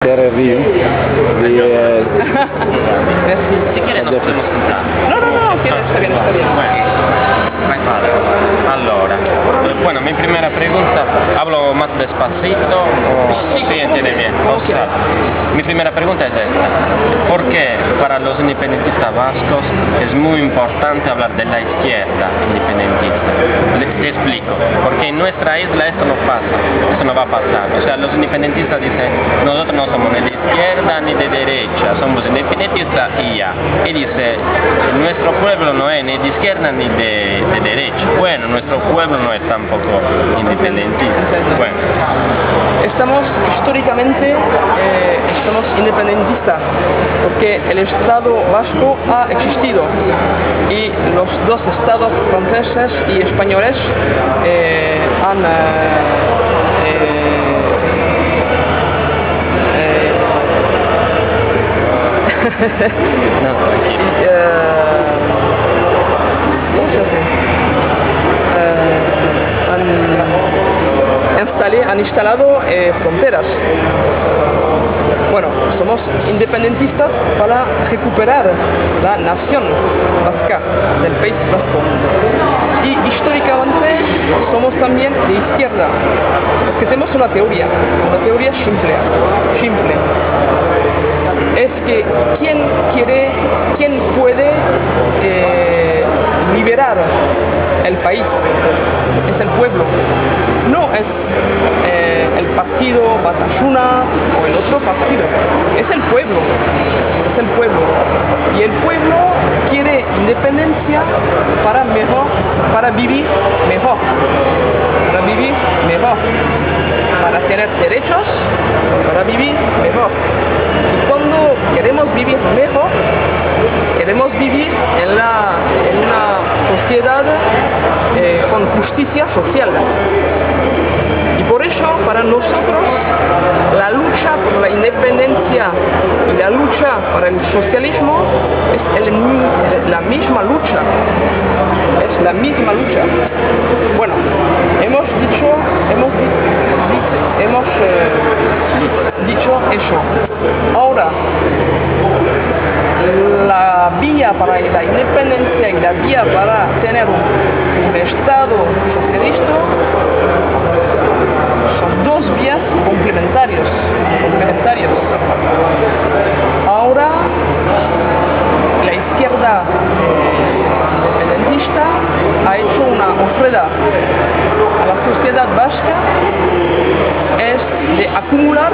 review di Si quiere nos podemos sentar. No, está bien. Allora, bueno, mi primera pregunta, ¿hablo más despacito o sí entiende bien? O sea, mi primera pregunta es esta: ¿por qué para los independentistas vascos es muy importante hablar de la izquierda independentista? Te explico, porque en nuestra isla esto no pasa, eso no va a pasar. O sea, los independentistas dicen, nosotros no somos ni de izquierda ni de derecha, somos independentistas y ya. Y dice, nuestro pueblo no es ni de izquierda ni de derecha. Bueno, nuestro pueblo no es tampoco independentista. Bueno. Estamos históricamente estamos independentistas porque el Estado vasco ha existido y los dos estados franceses y españoles han han instalado fronteras. Bueno, somos independentistas para recuperar la nación vasca, del País Vasco. Y históricamente somos también de izquierda, porque tenemos una teoría simple. Es que ¿quién puede liberar el país? Es el pueblo, no es el partido Batasuna o el otro partido, es el pueblo. Y el pueblo quiere independencia para vivir mejor, para tener derechos, para vivir mejor. Y cuando queremos vivir mejor, queremos vivir en una sociedad con justicia social. Y por eso, para nosotros, la lucha por la independencia y la lucha para el socialismo es la misma lucha. Bueno, hemos dicho eso. Ahora, la vía para la independencia y la vía para tener un Estado socialista son dos vías complementarias. Ahora, la izquierda independentista ha hecho una ofrenda a la sociedad vasca, es de acumular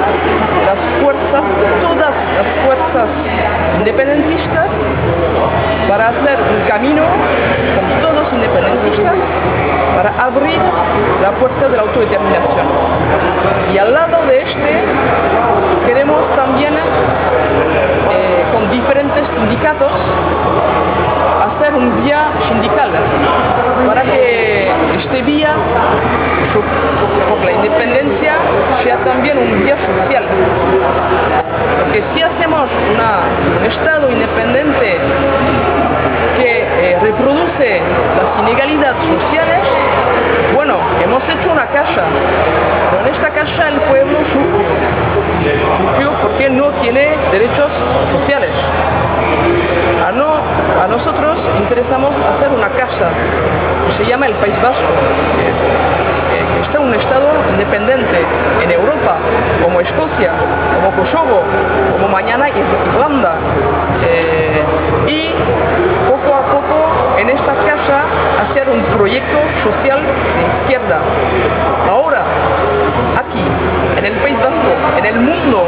todas las fuerzas independentistas para hacer un camino con todos independentistas para abrir la puerta de la autodeterminación. Y al lado de queremos también con diferentes sindicatos hacer un vía sindical para que este vía por la independencia sea también un vía social. Porque si hacemos un Estado independiente que reproduce las inegalidades sociales, bueno, hemos hecho una casa, pero en esta casa el pueblo sufrió porque no tiene derechos sociales. A nosotros interesamos hacer una casa que se llama el País Vasco, que está un Estado independiente en Europa, como Escocia, como Kosovo, como mañana Irlanda. Y poco a poco en esta casa hacer un proyecto social de izquierda. Ahora, aquí, en el País Vasco, en el mundo,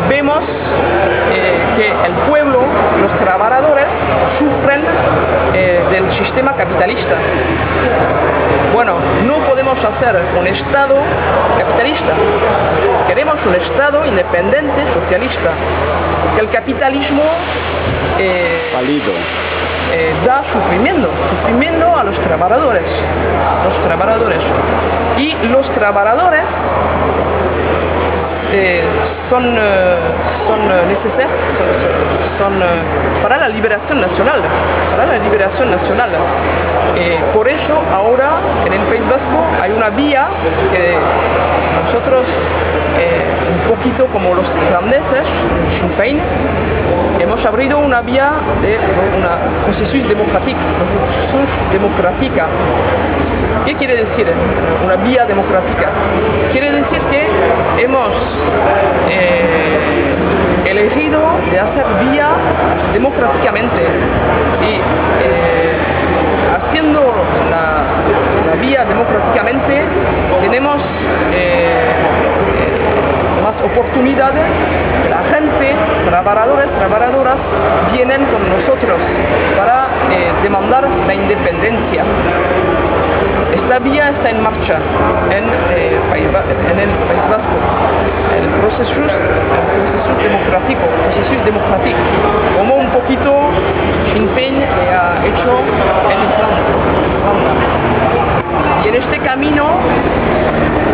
vemos que el pueblo, los trabajadores, sufren del sistema capitalista. Bueno, no podemos hacer un Estado capitalista. Queremos un Estado independiente, socialista. Porque el capitalismo da sufrimiento a los trabajadores. Y los trabajadores son necesarias para la liberación nacional, por eso ahora en el País Vasco hay una vía que nosotros, un poquito como los irlandeses, Sinn Féin, hemos abrido una vía de una procesus democrática. ¿Qué quiere decir una vía democrática? Quiere decir que hemos elegido de hacer vía democráticamente y haciendo la vía democráticamente tenemos más oportunidades. La gente, trabajadores, trabajadoras vienen con nosotros para demandar la independencia. Esta vía está en marcha en el País Vasco. El proceso democrático, como un poquito Sinn Féin ha hecho en Irlanda. Y en este camino,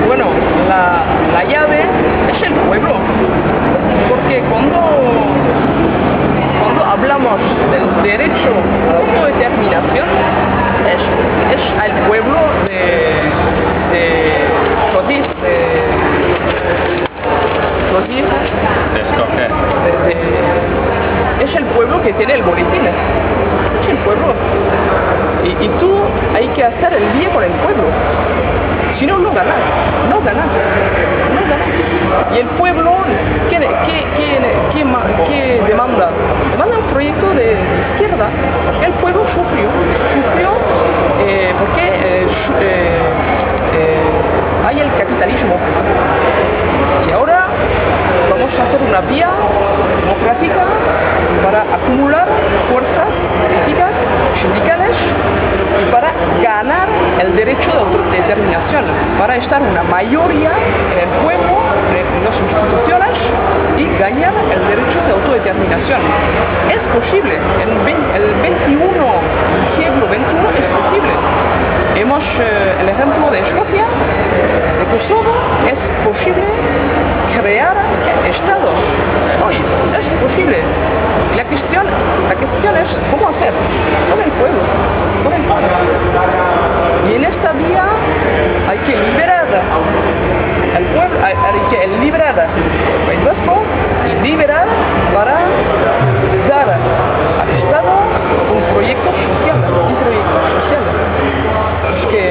bueno, la llave es el pueblo, porque cuando hablamos del derecho a la autodeterminación, es al pueblo es el pueblo que tiene el boletín, es el pueblo. Y tú hay que hacer el bien con el pueblo, si no, no ganas. Y el pueblo, ¿qué demanda? Demanda un proyecto de izquierda, porque el pueblo sufrió porque hay el capitalismo. Y ahora vamos a hacer una vía democrática para acumular fuerzas políticas, sindicales y para ganar el derecho de autodeterminación, para estar una mayoría en el pueblo, en las instituciones y ganar el derecho de autodeterminación. Es posible, el 21 siglo XXI es posible. Vemos el ejemplo de Escocia, de Kosovo, es posible crear estados. Hoy es posible. Y la cuestión es cómo hacer con el pueblo. Y en esta vía hay que liberar al pueblo, hay que liberar al País Vasco y liberar para dar al Estado un proyecto social, que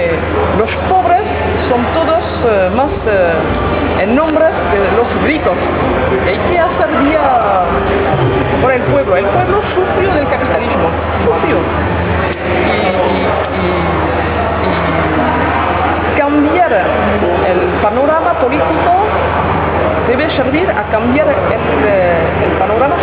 los pobres son todos más en nombre de los ricos. Y hay que hacer vía por el pueblo. El pueblo sufrió del capitalismo, y cambiar el panorama político debe servir a cambiar el panorama